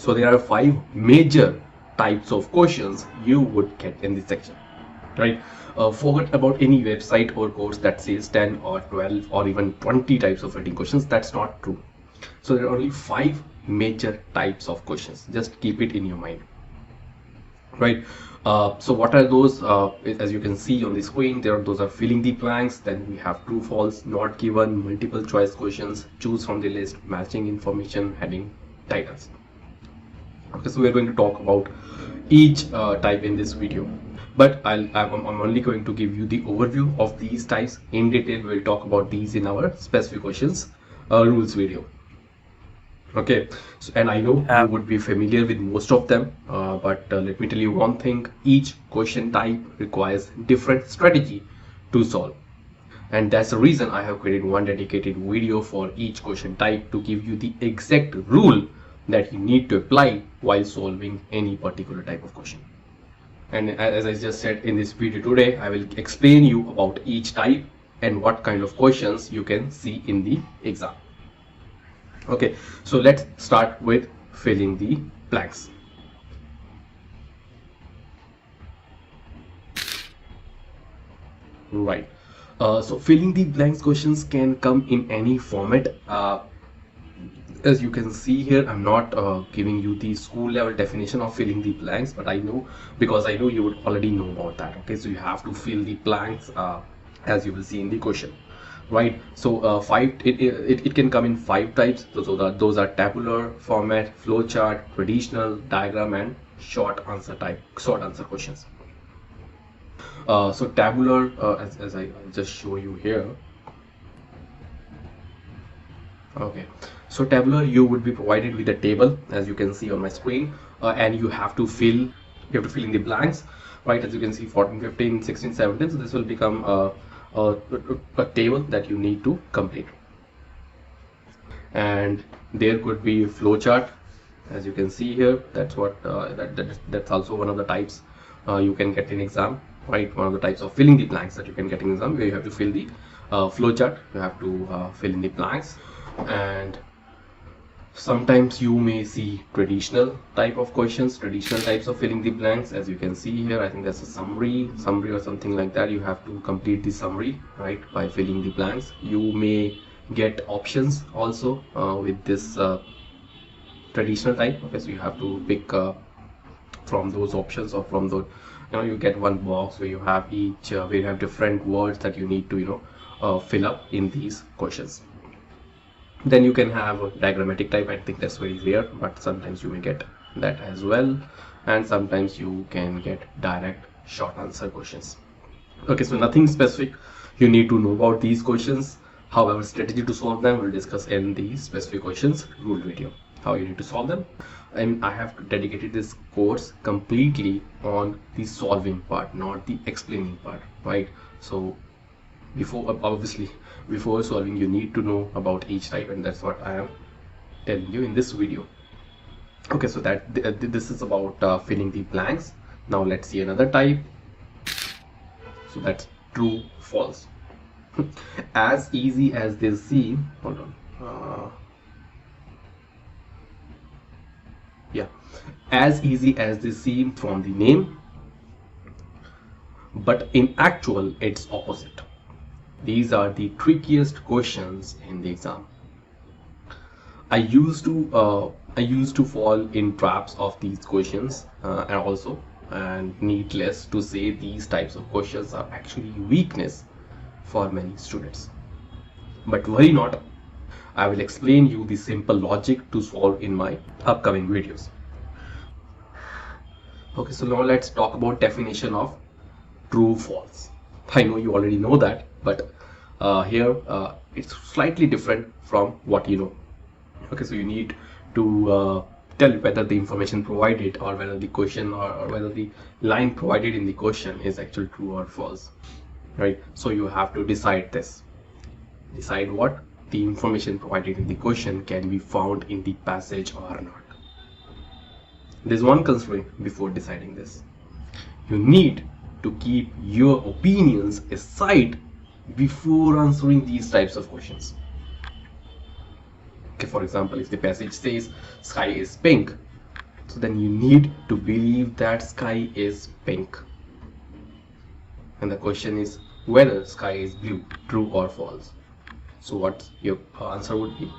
So there are 5 major types of questions you would get in this section, right? Forget about any website or course that says 10 or 12 or even 20 types of writing questions. That's not true. So there are only 5 major types of questions. Just keep it in your mind, right? So what are those? As you can see on the screen, those are filling the blanks. Then we have true, false, not given, multiple choice questions, choose from the list, matching information, heading, titles. Okay, so we're going to talk about each type in this video, but I'm only going to give you the overview of these types. In detail, we'll talk about these in our specific questions rules video. Okay, so, and I know you would be familiar with most of them, but let me tell you one thing: each question type requires different strategy to solve, and that's the reason I have created one dedicated video for each question type to give you the exact rule that you need to apply while solving any particular type of question. And as I just said in this video today, I will explain you about each type and what kind of questions you can see in the exam. Okay, so let's start with filling the blanks. Right. So filling the blanks questions can come in any format. As you can see here, I'm not giving you the school level definition of filling the blanks, but I know, because I know you would already know about that. Okay, so you have to fill the blanks as you will see in the question, right? So it can come in 5 types. So those are tabular format, flowchart, traditional, diagram, and short answer questions. So tabular, as I just show you here. Okay, so tabular, you would be provided with a table, as you can see on my screen, and you have to fill in the blanks, right? As you can see, 14, 15, 16, 17. So this will become a table that you need to complete. And there could be flowchart, as you can see here. That's what that's also one of the types you can get in exam, right? One of the types of filling the blanks that you can get in exam, where you have to fill the flowchart. You have to fill in the blanks. And sometimes you may see traditional type of questions, traditional types of filling the blanks. As you can see here, I think that's a summary or something like that. You have to complete the summary, right, by filling the blanks. You may get options also with this traditional type. Okay, so you have to pick from those options, or from those, you get one box where you have where you have different words that you need to fill up in these questions. Then you can have a diagrammatic type. I think that's very rare, but sometimes you may get that as well. And sometimes you can get direct short answer questions. Okay, so nothing specific you need to know about these questions. However, strategy to solve them we'll discuss in the specific questions rule video, how you need to solve them. And I have dedicated this course completely on the solving part, not the explaining part, right? So before solving, you need to know about each type, and that's what I am telling you in this video. Okay, so this is about filling the blanks. Now let's see another type. So that's true, false. As easy as this seems, hold on. Yeah, as easy as this seems from the name, but in actual it's opposite. These are the trickiest questions in the exam. I used to fall in traps of these questions, and needless to say, these types of questions are actually weakness for many students. But worry not, I will explain you the simple logic to solve in my upcoming videos. Okay, so now let's talk about definition of true, false. I know you already know that, but here it's slightly different from what you know. Okay, so you need to tell whether the information provided, or whether the question, or whether the line provided in the question is actually true or false, right? So you have to decide this. Decide what the information provided in the question can be found in the passage or not. There's one constraint before deciding this. You need to keep your opinions aside before answering these types of questions. Okay, for example, if the passage says sky is pink, So then you need to believe that sky is pink. And the question is whether sky is blue, true or false. So what your answer would be?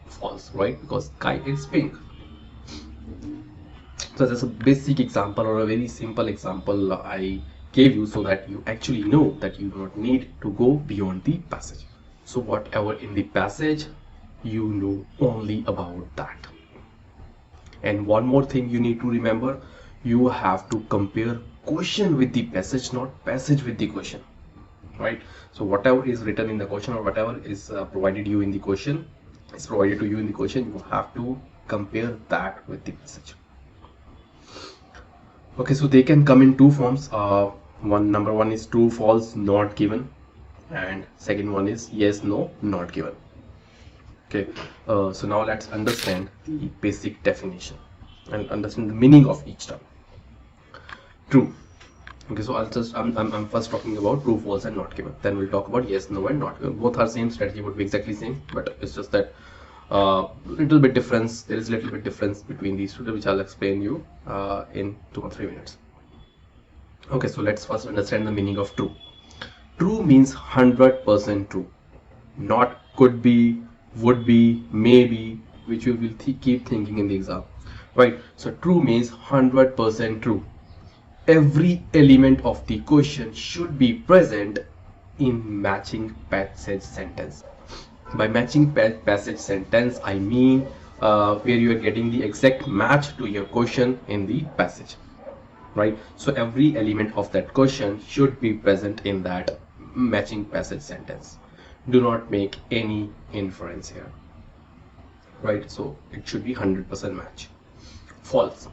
False, right? Because sky is pink. So that's a basic example or a very simple example I gave you so that you actually know that you do not need to go beyond the passage. So whatever in the passage, you know only about that. And one more thing you need to remember, you have to compare question with the passage, not passage with the question, right? So whatever is written in the question or whatever is provided you in the question is provided to you in the question, you have to compare that with the passage. Okay, so they can come in two forms. Number one is true, false, not given, and second one is yes, no, not given. Okay, so now let's understand the basic definition and understand the meaning of each term. True. Okay, so I'm first talking about true, false, and not given. Then we'll talk about yes, no, and not given. Both are same strategy, would be exactly same, but it's just that little bit difference. There is a little bit difference between these two, which I'll explain you in 2 or 3 minutes. Okay, so let's first understand the meaning of true. True means 100% true, not could be, would be, maybe, which you will keep thinking in the exam, right? So true means 100% true. Every element of the question should be present in matching passage sentence. By matching passage sentence, I mean where you are getting the exact match to your question in the passage, right? So every element of that question should be present in that matching passage sentence. Do not make any inference here, right? So it should be 100% match. False.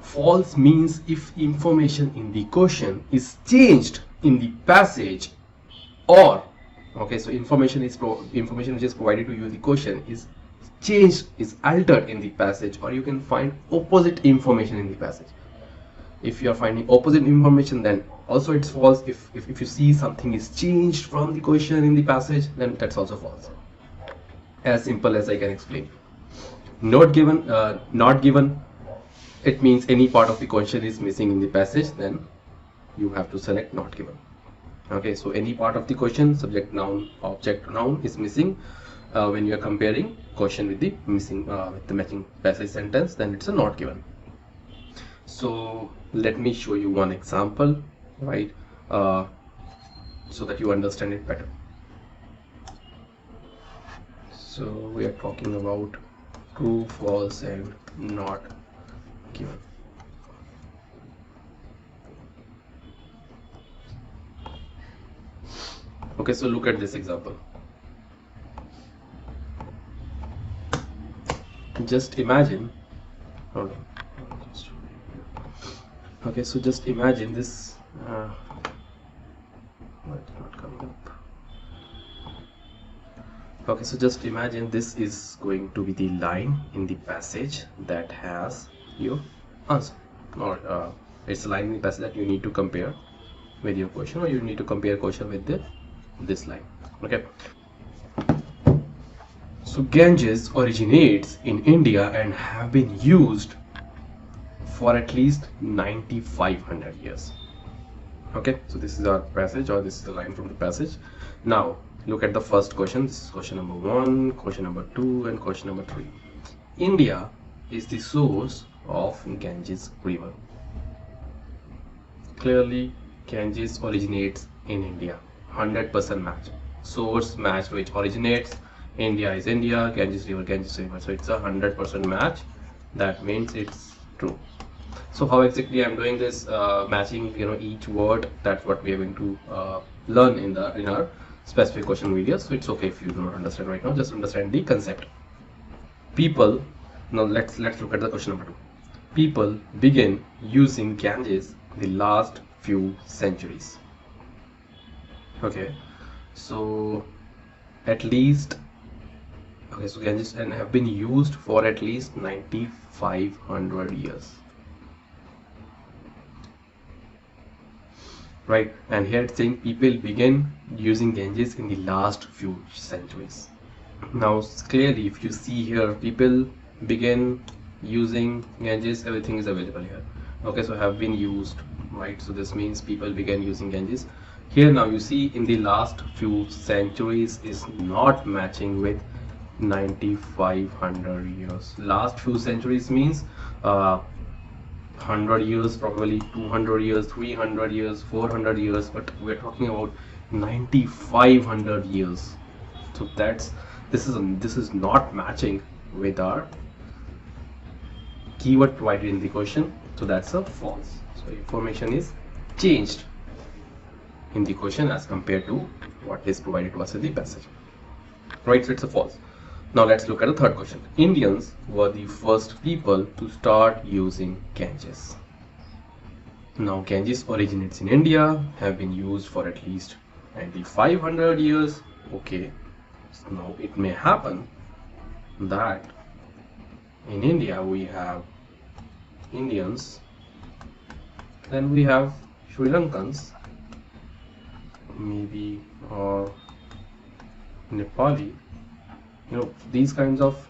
False means if information in the question is changed in the passage, or okay, so information which is provided to you in the question is changed, is altered in the passage, or you can find opposite information in the passage. If you are finding opposite information, then also it's false. If you see something is changed from the question in the passage, then that's also false. As simple as I can explain. Not given, not given, it means any part of the question is missing in the passage, then you have to select not given. Okay, so any part of the question, subject, noun, object, noun is missing when you are comparing question with the missing with the matching passage sentence, then it's a not given. So let me show you one example, right, so that you understand it better. So we are talking about true, false, and not given. Okay, so look at this example. Just imagine, hold on. Okay, so just imagine this. It's not coming up. Okay, so just imagine this is going to be the line in the passage that has your answer, or it's a line in the passage that you need to compare with your question, or you need to compare question with this line. Okay, so Ganges originates in India and have been used for at least 9,500 years. Okay, so this is our passage, or this is the line from the passage. Now look at the first question. This is question number 1, question number 2, and question number 3. India is the source of Ganges river. Clearly Ganges originates in India. 100% match. Source match which originates. India is India, Ganges river, Ganges river. So it's a 100% match. That means it's true. So how exactly I'm doing this matching, each word, that's what we are going to learn in our specific question videos. So it's okay if you do not understand right now, just understand the concept. People, now let's look at the question number 2. People began using Ganges in the last few centuries. Okay, so at least, okay, so Ganges and have been used for at least 9,500 years. Right, and here it's saying people began using Ganges in the last few centuries. Now clearly if you see here, people began using Ganges, everything is available here. Okay, so have been used, right? So this means people began using Ganges. Here now you see in the last few centuries is not matching with 9500 years. Last few centuries means 100 years, probably 200 years, 300 years, 400 years, but we're talking about 9500 years. So this is not matching with our keyword provided in the question, so that's a false. So information is changed in the question as compared to what is provided to us in the passage, right? So it's a false. Now let's look at the third question. Indians were the first people to start using Ganges. Now Ganges originates in India, have been used for at least 9500 years. Okay, so now it may happen that in India we have Indians, then we have Sri Lankans, maybe or Nepali. You know, these kinds of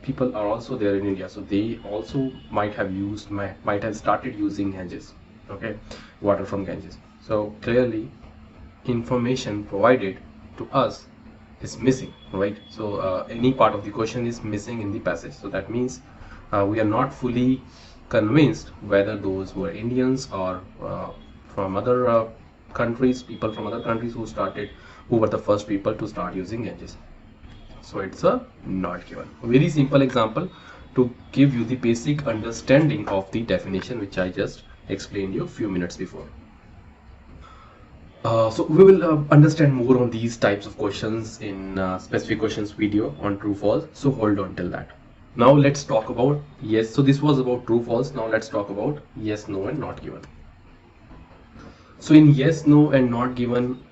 people are also there in India, so they also might have started using Ganges. Okay, water from Ganges. So clearly information provided to us is missing, right? So any part of the question is missing in the passage, so that means we are not fully convinced whether those were Indians or from other countries, people from other countries who were the first people to start using Ganges. So it's a not given. A very simple example to give you the basic understanding of the definition which I just explained you a few minutes before. So we will understand more on these types of questions in specific questions video on true false, so hold on till that. Now let's talk about yes. So this was about true false. Now let's talk about yes, no and not given. So in yes, no and not given,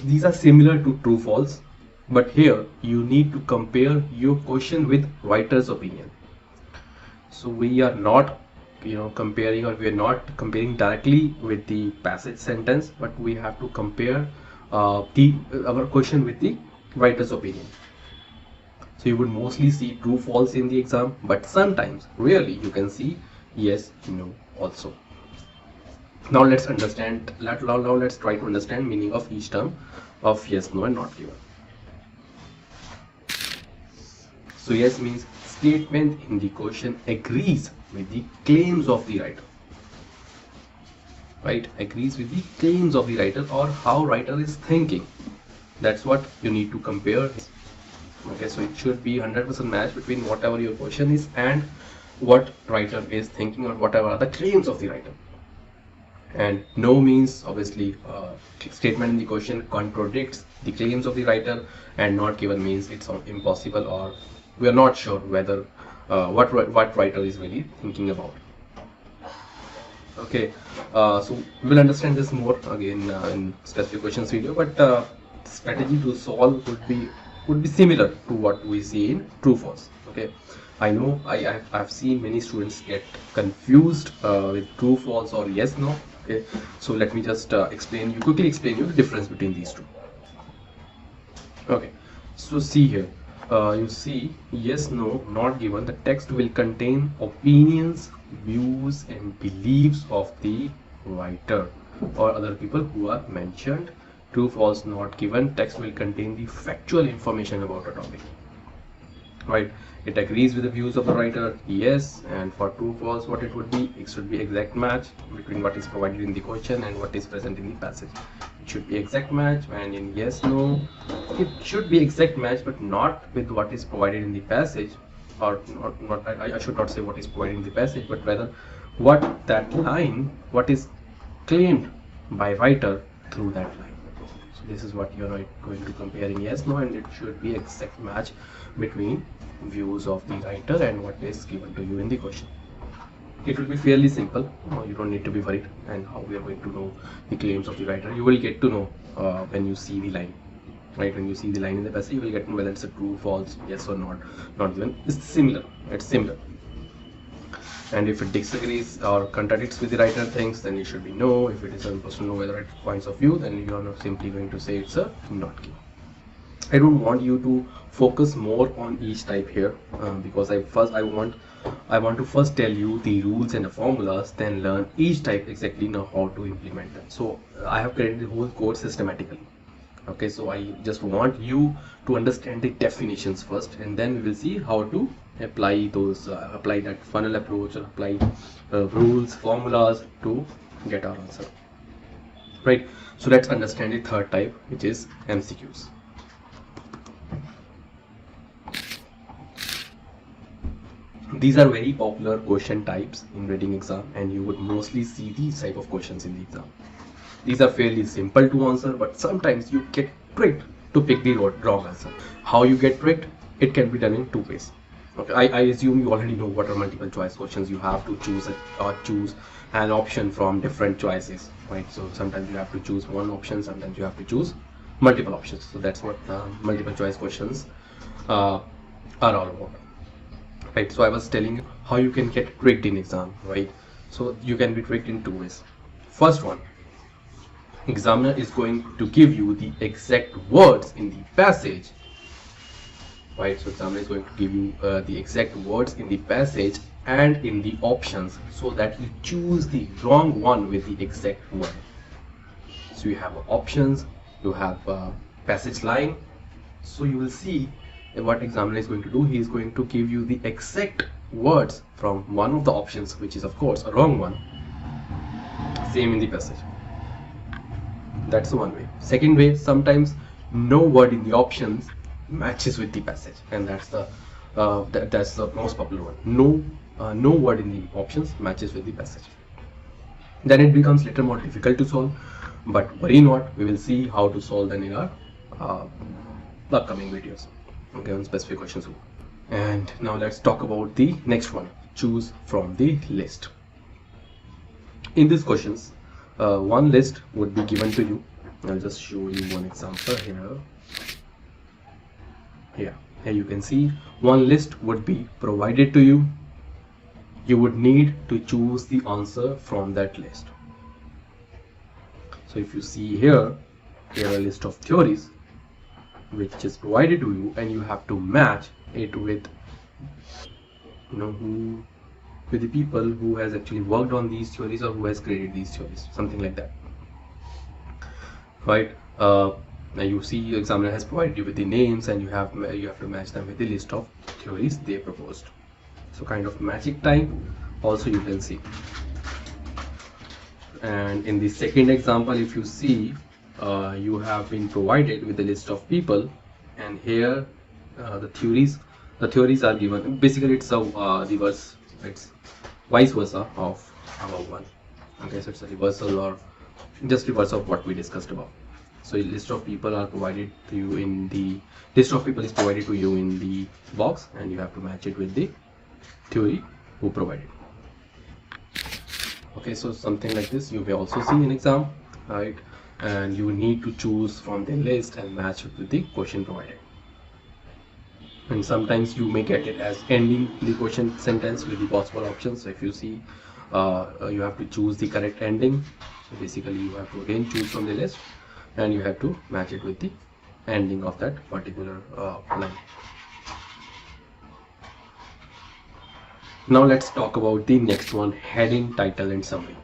these are similar to true false, but here you need to compare your question with writer's opinion. So we are not comparing, or we are not comparing directly with the passage sentence, but we have to compare our question with the writer's opinion. So you would mostly see true false in the exam, but sometimes rarely you can see yes, no also. Now let's understand, now let's try to understand meaning of each term of yes, no and not given. So yes means statement in the question agrees with the claims of the writer, right? Agrees with the claims of the writer or how writer is thinking. That's what you need to compare. Okay, so it should be 100% match between whatever your question is and what writer is thinking, or whatever are the claims of the writer. And no means obviously statement in the question contradicts the claims of the writer, and not given means it's impossible, or we are not sure whether what writer is really thinking about. Okay, so we will understand this more again in specific questions video, but strategy to solve would be similar to what we see in true false. Okay, I know I've seen many students get confused with true false or yes no. Okay, so let me just quickly explain you the difference between these two. Okay, so see here, you see yes, no, not given, the text will contain opinions, views and beliefs of the writer or other people who are mentioned. True, false, not given, text will contain the factual information about a topic, right? It agrees with the views of the writer, yes. And for true, false, what it would be? It should be exact match between what is provided in the question and what is present in the passage. It should be exact match. And in yes, no, it should be exact match, but not with what is provided in the passage, or not. I should not say what is provided in the passage, but rather what is claimed by writer through that line. So this is what you are going to compare in yes, no, and it should be exact match between views of the writer and what is given to you in the question. It will be fairly simple. You don't need to be worried. And how we are going to know the claims of the writer, you will get to know when you see the line, right? When you see the line in the passage, you will get to know whether it's a true, false, yes or not given. It's similar. And if it disagrees or contradicts with the writer things, then it should be no. If it is supposed to know whether it points of view, then you are not simply going to say it's a not given. I don't want you to focus more on each type here, because I want to first tell you the rules and the formulas, then learn each type exactly know how to implement them. So I have created the whole course systematically. Okay, so I just want you to understand the definitions first, and then we will see how to apply those, apply that funnel approach, or apply rules, formulas to get our answer. Right. So let's understand the third type, which is MCQs. These are very popular question types in writing exam, and you would mostly see these type of questions in the exam. These are fairly simple to answer, but sometimes you get tricked to pick the wrong answer. How you get tricked? It can be done in two ways. Okay, I assume you already know what are multiple choice questions. You have to choose an option from different choices, right? So sometimes you have to choose one option, sometimes you have to choose multiple options. So that's what multiple choice questions are all about. Right, so I was telling you how you can get tricked in exam, right? So you can be tricked in two ways. First one, examiner is going to give you the exact words in the passage, right? So examiner is going to give you the exact words in the passage and in the options, so that you choose the wrong one with the exact one. So you have options, you have passage line. So you will see what examiner is going to do. He is going to give you the exact words from one of the options, which is of course a wrong one, same in the passage. That's the one way. Second way, sometimes no word in the options matches with the passage, and that's the most popular one. No word in the options matches with the passage. Then it becomes little more difficult to solve, but worry not, we will see how to solve them in our upcoming videos, okay, on specific questions. And now let's talk about the next one, choose from the list. In these questions, one list would be given to you. I'll just show you one example here. Here you can see one list would be provided to you. You would need to choose the answer from that list. So if you see here a list of theories which is provided to you, and you have to match it with with the people who has actually worked on these theories, or who has created these theories, something like that, right? Now you see examiner has provided you with the names, and you have to match them with the list of theories they proposed. So kind of magic time also you can see. And in the second example, if you see, you have been provided with a list of people, and here the theories are given. Basically it's a reverse, it's vice versa of above one. Okay, so it's a reversal, or just reverse of what we discussed above. So a list of people are provided to you in the list of people is provided to you in the box, and you have to match it with the theory who provided. Okay, so something like this you may also see in exam, right? And you need to choose from the list and match it with the question provided. And sometimes you may get it as ending the question sentence with the possible options. So if you see, you have to choose the correct ending. So basically you have to again choose from the list, and you have to match it with the ending of that particular line. Now let's talk about the next one, heading, title and summary.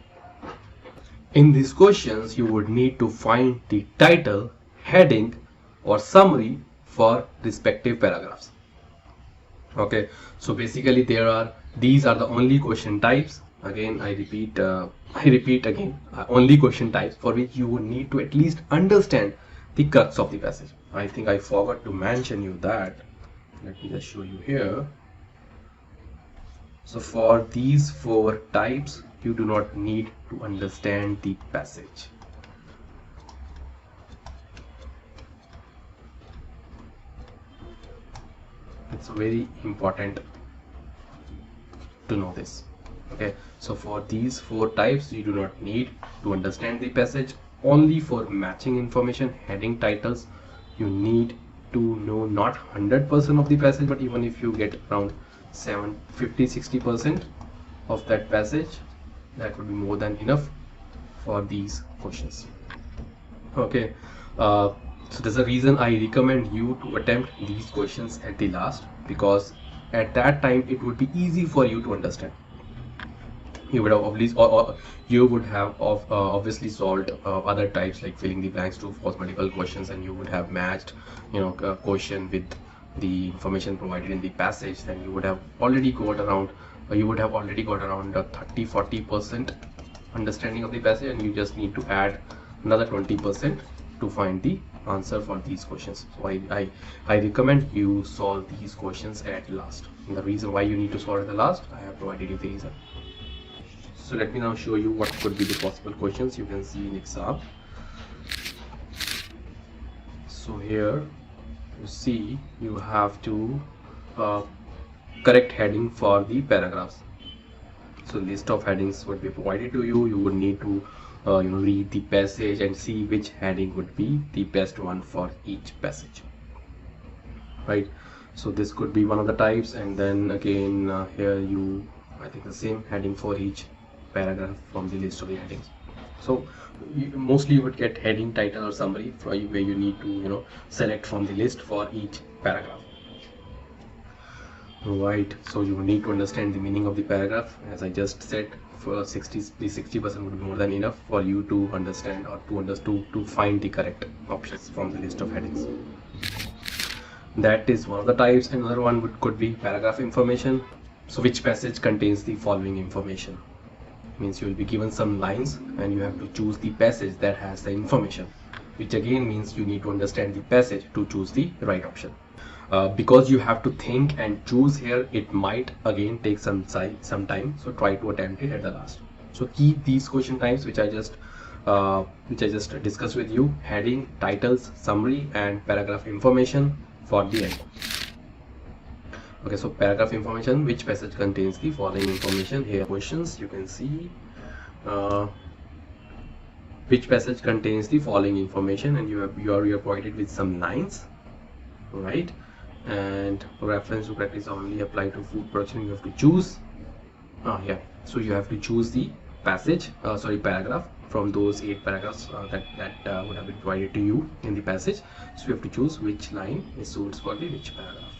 In these questions, you would need to find the title, heading or summary for respective paragraphs. Okay, so basically these are the only question types. Again, I repeat again, only question types for which you would need to at least understand the crux of the passage. I think I forgot to mention you that. Let me just show you here. So for these four types, you do not need to understand the passage. It's very important to know this. Okay, so for these four types, you do not need to understand the passage. Only for matching information, heading, titles, you need to know not 100% of the passage, but even if you get around 50-60% of that passage, that would be more than enough for these questions. Okay, So there's a reason I recommend you to attempt these questions at the last, because at that time it would be easy for you to understand. You would have obviously, or you would have obviously solved other types like filling the blanks, true false multiple questions, and you would have matched, a question with the information provided in the passage. Then you would have already got around 30-40% understanding of the passage, and you just need to add another 20% to find the answer for these questions. So I recommend you solve these questions at last. And the reason why you need to solve at the last, I have provided you the reason. So let me now show you what could be the possible questions you can see in exam. So here you see you have to correct heading for the paragraphs. So list of headings would be provided to you. You would need to read the passage and see which heading would be the best one for each passage, right? So this could be one of the types, and then again here I think the same heading for each paragraph from the list of the headings. So mostly you would get heading, title or summary where you need to select from the list for each paragraph. Right, so you need to understand the meaning of the paragraph. As I just said, for 60% would be more than enough for you to understand or to find the correct options from the list of headings. That is one of the types. Another one could be paragraph information. So which passage contains the following information? Means you will be given some lines and you have to choose the passage that has the information, which again means you need to understand the passage to choose the right option. Because you have to think and choose here, it might again take some time, so try to attempt it at the last. So keep these question types which I just discussed with you: heading, titles, summary and paragraph information for the end. Okay, so paragraph information, which passage contains the following information. Here questions you can see which passage contains the following information, and you are provided with some lines, right? And reference to practice only apply to food production. You have to choose so you have to choose the paragraph from those 8 paragraphs that would have been provided to you in the passage. So you have to choose which line is suits for the which paragraph.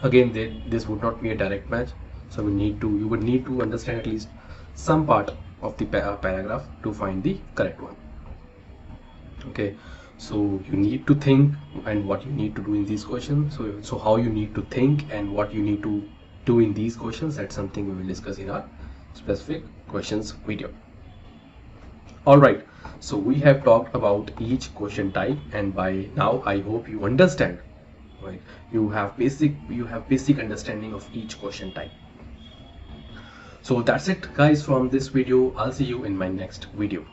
Again, this would not be a direct match, so you would need to understand at least some part of the paragraph to find the correct one. Okay, so you need to think and what you need to do in these questions. So how you need to think and what you need to do in these questions, that's something we will discuss in our specific questions video. All right, so we have talked about each question type, and by now I hope you understand, right? You have basic understanding of each question type. So that's it guys from this video. I'll see you in my next video.